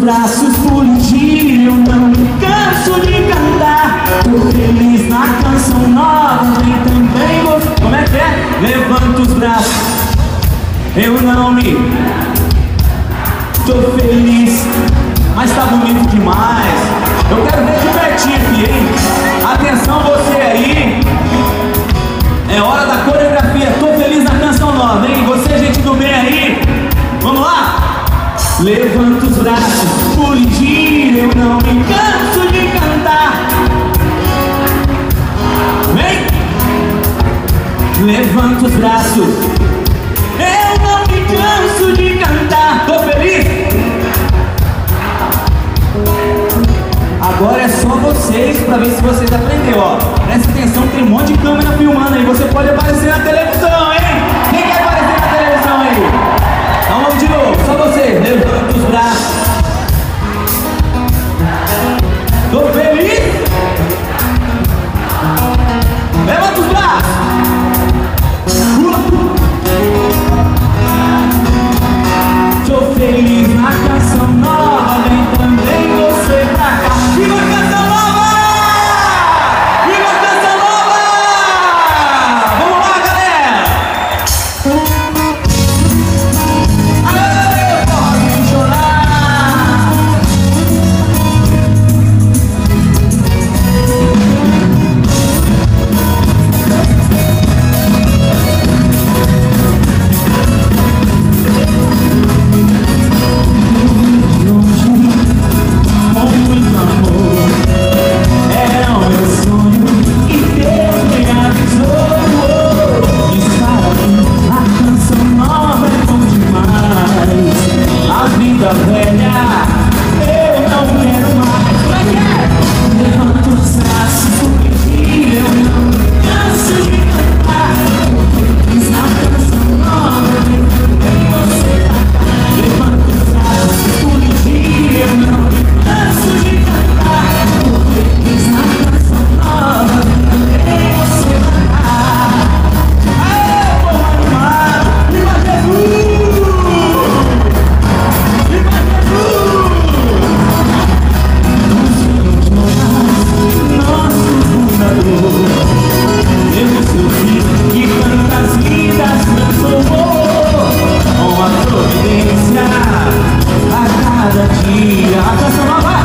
braços por um dia, eu não me canso de cantar. Tô feliz na canção nova, e também vou... Como é que é? Levanta os braços, eu não me... Tô feliz, mas tá bonito demais. Eu quero ver de pertinho aqui, hein? Atenção você aí, é hora da coreografia. Tô feliz na canção nova, hein? Você, gente do bem aí, vamos lá? Levanta os braços, pulidir, eu não me canso de cantar. Vem! Levanta os braços, eu não me canso de cantar. Tô feliz? Agora é só vocês, pra ver se vocês aprenderam, ó. Presta atenção, tem um monte de câmera filmando aí. Você pode aparecer na televisão, hein? Quem quer aparecer na televisão aí? Então vamos de novo, só vocês. Levanta os braços. Tô feliz? Levanta os braços. Tô feliz na canção nova, vem também você pra cá. Viva a canção nova! Viva a canção nova! Vamos lá, galera! Aê, pode chorar! A cada dia, a canção nova.